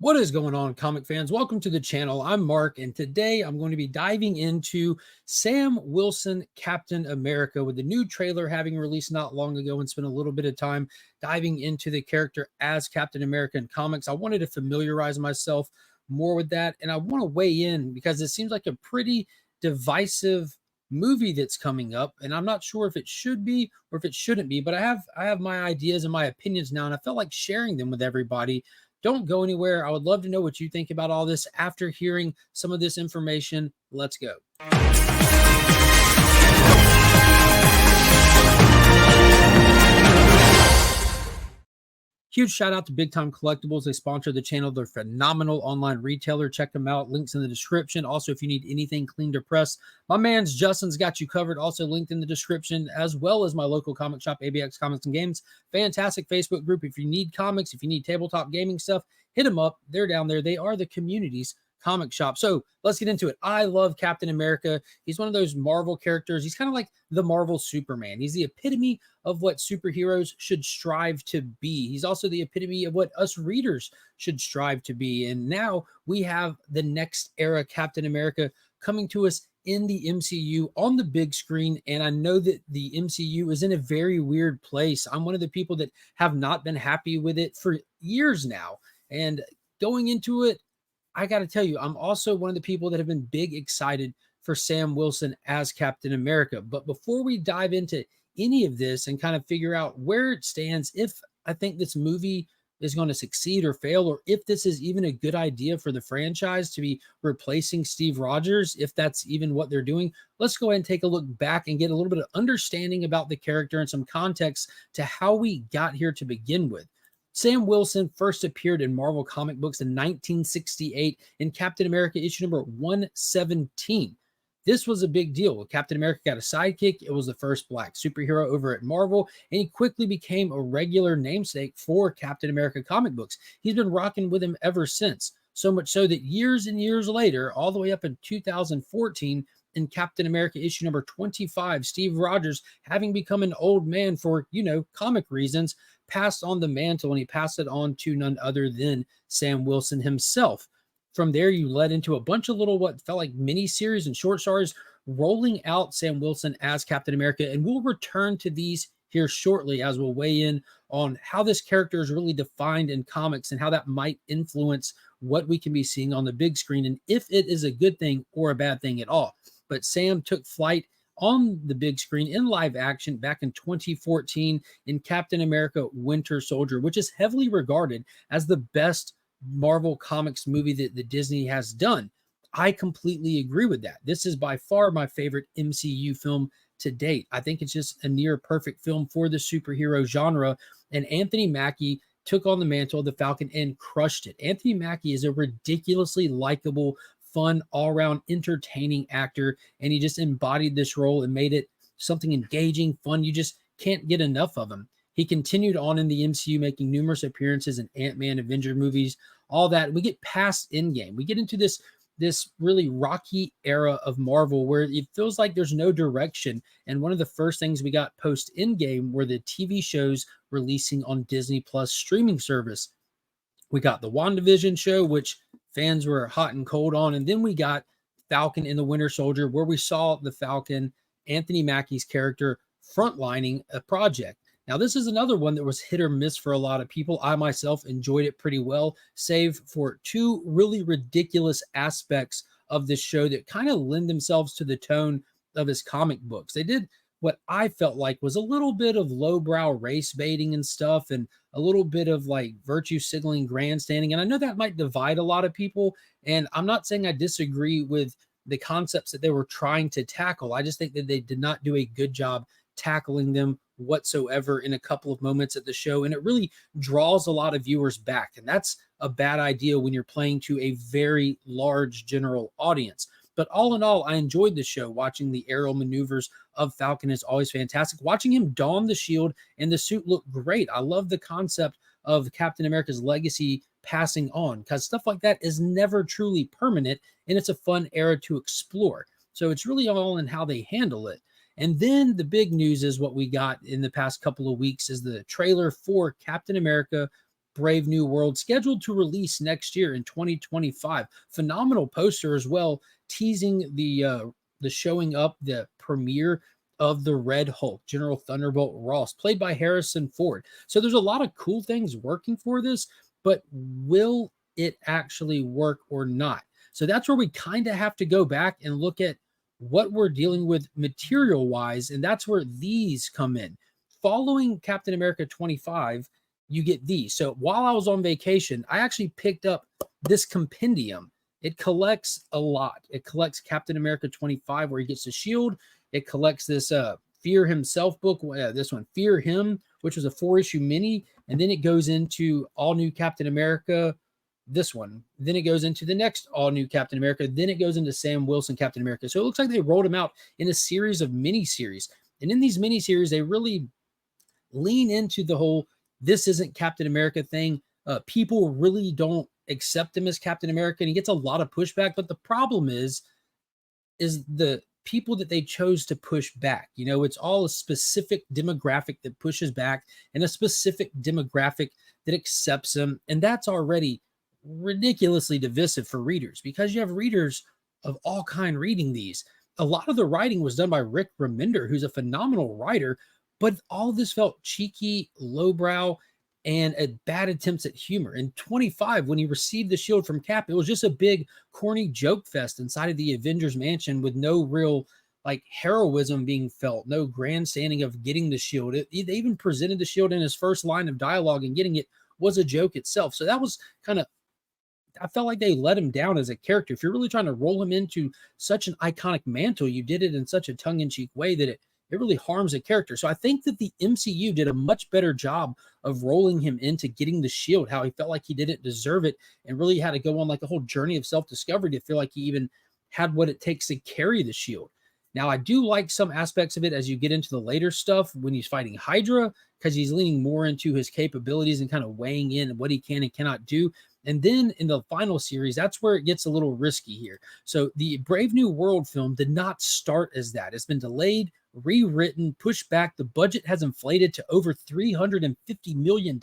What is going on, comic fans? Welcome to the channel. I'm Mark, and today I'm going to be diving into Sam Wilson, Captain America, with the new trailer having released not long ago, and spent a little bit of time diving into the character as Captain America in comics. I wanted to familiarize myself more with that, and I want to weigh in because it seems like a pretty divisive movie that's coming up, and I'm not sure if it should be or if it shouldn't be, but I have my ideas and my opinions now, and I felt like sharing them with everybody. Don't go anywhere. I would love to know what you think about all this after hearing some of this information. Let's go. Huge shout out to Big Time Collectibles. They sponsor the channel. They're a phenomenal online retailer. Check them out. Links in the description. Also, if you need anything clean to press, my man's Justin's got you covered. Also linked in the description, as well as my local comic shop, ABX Comics and Games. Fantastic Facebook group. If you need comics, if you need tabletop gaming stuff, hit them up. They're down there. They are the community's comic shop. So let's get into it. I love Captain America. He's one of those Marvel characters. He's kind of like the Marvel Superman. He's the epitome of what superheroes should strive to be. He's also the epitome of what us readers should strive to be. And now we have the next era Captain America coming to us in the MCU on the big screen. And I know that the MCU is in a very weird place. I'm one of the people that have not been happy with it for years now. And going into it, I got to tell you, I'm also one of the people that have been big excited for Sam Wilson as Captain America. But before we dive into any of this and kind of figure out where it stands, if I think this movie is going to succeed or fail, or if this is even a good idea for the franchise to be replacing Steve Rogers, if that's even what they're doing, let's go ahead and take a look back and get a little bit of understanding about the character and some context to how we got here to begin with. Sam Wilson first appeared in Marvel comic books in 1968 in Captain America issue number 117. This was a big deal. Captain America got a sidekick. It was the first black superhero over at Marvel, and he quickly became a regular namesake for Captain America comic books. He's been rocking with him ever since, so much so that years and years later, all the way up in 2014, in Captain America issue number 25, Steve Rogers, having become an old man for, comic reasons, passed on the mantle, and he passed it on to none other than Sam Wilson himself. From there, you led into a bunch of little what felt like mini series and short stories rolling out Sam Wilson as Captain America, and we'll return to these here shortly as we'll weigh in on how this character is really defined in comics and how that might influence what we can be seeing on the big screen, and if it is a good thing or a bad thing at all. But Sam took flight on the big screen in live action back in 2014 in Captain America Winter Soldier, which is heavily regarded as the best Marvel Comics movie that Disney has done. I completely agree with that. This is by far my favorite MCU film to date. I think it's just a near perfect film for the superhero genre, and Anthony Mackie took on the mantle of the Falcon and crushed it. Anthony Mackie is a ridiculously likable, fun, all-around entertaining actor, and he just embodied this role and made it something engaging, fun. You just can't get enough of him. He continued on in the MCU, making numerous appearances in Ant-Man, Avenger movies, all that. We get past Endgame. We get into this really rocky era of Marvel where it feels like there's no direction. And one of the first things we got post Endgame were the TV shows releasing on Disney Plus streaming service. We got the WandaVision show, which fans were hot and cold on. And then we got Falcon and the Winter Soldier, where we saw the Falcon, Anthony Mackie's character, frontlining a project. Now, this is another one that was hit or miss for a lot of people. I myself enjoyed it pretty well, save for two really ridiculous aspects of this show that kind of lend themselves to the tone of his comic books. They did what I felt like was a little bit of lowbrow race baiting and stuff, and a little bit of like virtue signaling, grandstanding. And I know that might divide a lot of people, and I'm not saying I disagree with the concepts that they were trying to tackle. I just think that they did not do a good job tackling them whatsoever in a couple of moments at the show, and it really draws a lot of viewers back, and that's a bad idea when you're playing to a very large general audience. But all in all, I enjoyed the show. Watching the aerial maneuvers of Falcon is always fantastic. Watching him don the shield and the suit looked great. I love the concept of Captain America's legacy passing on, because stuff like that is never truly permanent, and it's a fun era to explore. So it's really all in how they handle it. And then the big news is what we got in the past couple of weeks is the trailer for Captain America Brave New World, scheduled to release next year in 2025. Phenomenal poster as well, teasing the showing up, the premiere of the Red Hulk, General Thunderbolt Ross, played by Harrison Ford. So there's a lot of cool things working for this, but will it actually work or not? So that's where we kind of have to go back and look at what we're dealing with material wise, and that's where these come in. Following Captain America 25, you get these. So while I was on vacation, I actually picked up this compendium. It collects a lot. It collects Captain America 25, where he gets the shield. It collects this Fear Himself book, this one, Fear Him, which was a 4-issue mini. And then it goes into All New Captain America, this one. Then it goes into the next All New Captain America. Then it goes into Sam Wilson Captain America. So it looks like they rolled them out in a series of mini-series. And in these mini-series, they really lean into the whole this isn't Captain America thing. People really don't accept him as Captain America, and he gets a lot of pushback. But the problem is the people that they chose to push back. You know, it's all a specific demographic that pushes back and a specific demographic that accepts him. And that's already ridiculously divisive for readers, because you have readers of all kind reading these. A lot of the writing was done by Rick Remender, who's a phenomenal writer, but all of this felt cheeky, lowbrow, and bad attempts at humor. In 25, when he received the shield from Cap, it was just a big, corny joke fest inside of the Avengers mansion with no real like heroism being felt, no grandstanding of getting the shield. They even presented the shield in his first line of dialogue, and getting it was a joke itself. So that was kind of, I felt like they let him down as a character. If you're really trying to roll him into such an iconic mantle, you did it in such a tongue-in-cheek way that it really harms a character. So I think that the MCU did a much better job of rolling him into getting the shield, how he felt like he didn't deserve it, and really had to go on like a whole journey of self-discovery to feel like he even had what it takes to carry the shield. Now, I do like some aspects of it as you get into the later stuff when he's fighting Hydra, because he's leaning more into his capabilities and kind of weighing in what he can and cannot do. And then in the final series, that's where it gets a little risky here. So the Brave New World film did not start as that. It's been delayed, rewritten, pushed back. The budget has inflated to over $350 million,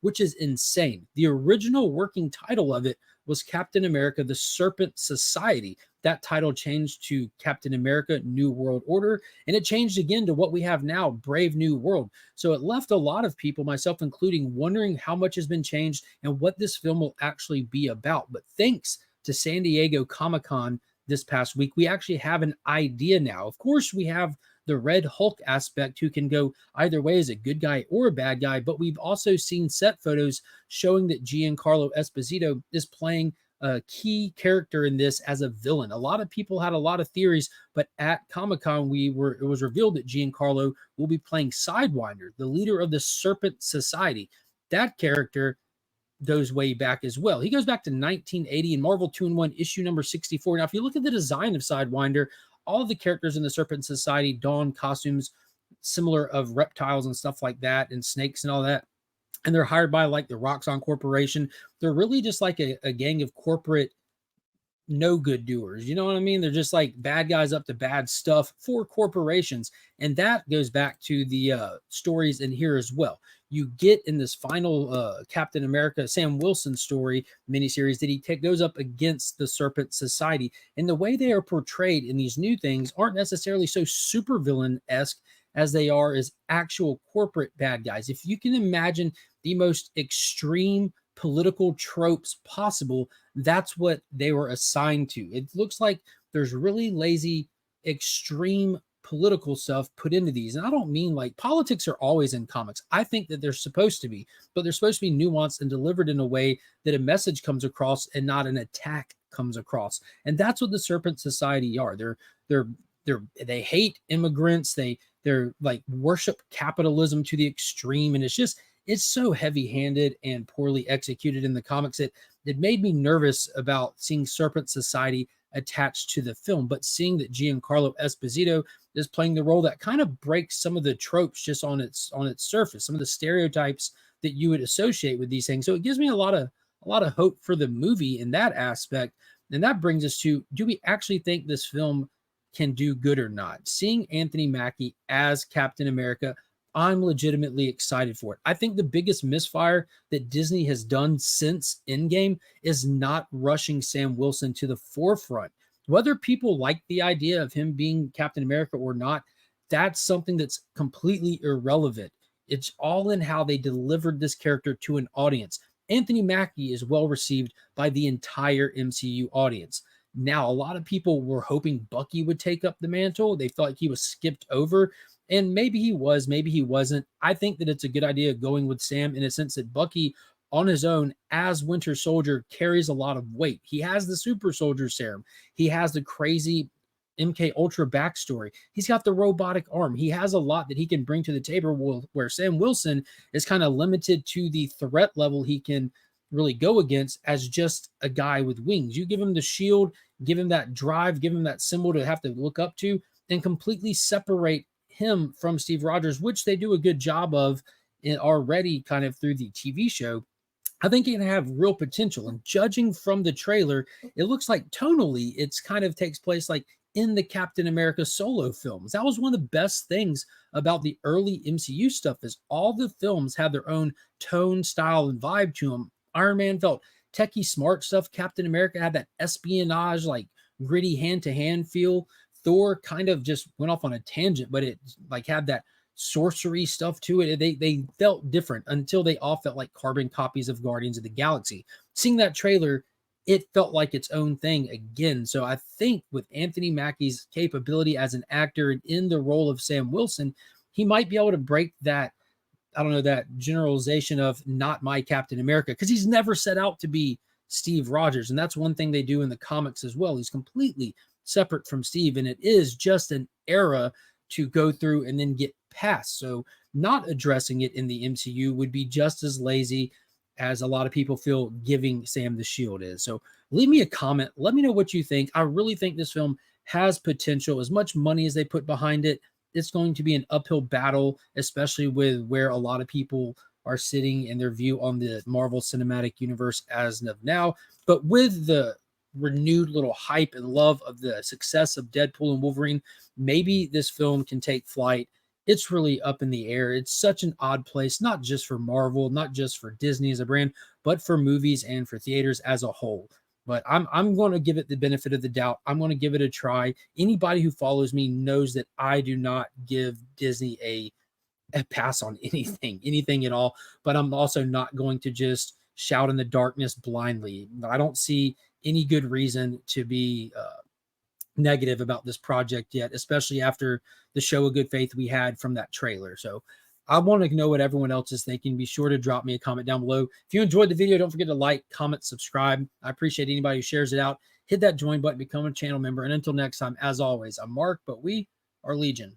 which is insane. The original working title of it was Captain America, the Serpent Society. That title changed to Captain America, New World Order, and it changed again to what we have now, Brave New World. So it left a lot of people, myself including, wondering how much has been changed and what this film will actually be about. But thanks to San Diego Comic-Con this past week, we actually have an idea now. Of course, we have the Red Hulk aspect, who can go either way as a good guy or a bad guy, but we've also seen set photos showing that Giancarlo Esposito is playing a key character in this as a villain. A lot of people had a lot of theories, but at Comic-Con, it was revealed that Giancarlo will be playing Sidewinder, the leader of the Serpent Society. That character goes way back as well. He goes back to 1980 in Marvel 2-in-1 issue number 64. Now, if you look at the design of Sidewinder, all of the characters in the Serpent Society don costumes similar of reptiles and stuff like that, and snakes and all that. And they're hired by like the Roxxon Corporation. They're really just like a gang of corporate no good doers. You know what I mean? They're just like bad guys up to bad stuff for corporations. And that goes back to the stories in here as well. You get in this final Captain America, Sam Wilson story miniseries that he goes up against the Serpent Society. And the way they are portrayed in these new things aren't necessarily so supervillain-esque as they are as actual corporate bad guys. If you can imagine the most extreme political tropes possible, that's what they were assigned to. It looks like there's really lazy, extreme political stuff put into these. And I don't mean like politics are always in comics. I think that they're supposed to be, but they're supposed to be nuanced and delivered in a way that a message comes across and not an attack comes across. And that's what the Serpent Society are. They hate immigrants. They're like worship capitalism to the extreme. And it's so heavy-handed and poorly executed in the comics that it made me nervous about seeing Serpent Society attached to the film. But seeing that Giancarlo Esposito is playing the role, that kind of breaks some of the tropes just on its surface, some of the stereotypes that you would associate with these things. So it gives me a lot of hope for the movie in that aspect. And that brings us to, do we actually think this film can do good or not? Seeing Anthony Mackie as Captain America, I'm legitimately excited for it. I think the biggest misfire that Disney has done since Endgame is not rushing Sam Wilson to the forefront. Whether people like the idea of him being Captain America or not, that's something that's completely irrelevant. It's all in how they delivered this character to an audience. Anthony Mackie is well received by the entire MCU audience. Now, a lot of people were hoping Bucky would take up the mantle. They felt like he was skipped over, and maybe he was, maybe he wasn't. I think that it's a good idea going with Sam in a sense that Bucky on his own as Winter Soldier carries a lot of weight. He has the super soldier serum. He has the crazy MK Ultra backstory. He's got the robotic arm. He has a lot that he can bring to the table, where Sam Wilson is kind of limited to the threat level he can really go against as just a guy with wings. You give him the shield, give him that drive, give him that symbol to have to look up to, and completely separate him from Steve Rogers, which they do a good job of already kind of through the TV show. I think it can have real potential. And judging from the trailer, it looks like tonally it's kind of takes place like in the Captain America solo films. That was one of the best things about the early MCU stuff, is all the films have their own tone, style, and vibe to them. Iron Man felt techie smart stuff. Captain America had that espionage, like gritty hand-to-hand feel. Thor kind of just went off on a tangent, but it like had that sorcery stuff to it. They felt different until they all felt like carbon copies of Guardians of the Galaxy. Seeing that trailer, it felt like its own thing again. So I think with Anthony Mackie's capability as an actor and in the role of Sam Wilson, he might be able to break that, I don't know, that generalization of not my Captain America, because he's never set out to be Steve Rogers. And that's one thing they do in the comics as well. He's completely separate from Steve, and it is just an era to go through and then get past. So not addressing it in the MCU would be just as lazy as a lot of people feel giving Sam the shield is. So leave me a comment. Let me know what you think. I really think this film has potential. As much money as they put behind it, it's going to be an uphill battle, especially with where a lot of people are sitting in their view on the Marvel Cinematic Universe as of now. But with the renewed little hype and love of the success of Deadpool and Wolverine, maybe this film can take flight. It's really up in the air. It's such an odd place, not just for Marvel, not just for Disney as a brand, but for movies and for theaters as a whole. But I'm going to give it the benefit of the doubt. I'm going to give it a try. Anybody who follows me knows that I do not give Disney a pass on anything at all. But I'm also not going to just shout in the darkness blindly. I don't see any good reason to be negative about this project yet, especially after the show of good faith we had from that trailer. So I want to know what everyone else is thinking. Be sure to drop me a comment down below. If you enjoyed the video, don't forget to like, comment, subscribe. I appreciate anybody who shares it out. Hit that join button, become a channel member. And until next time, as always, I'm Mark, but we are Legion.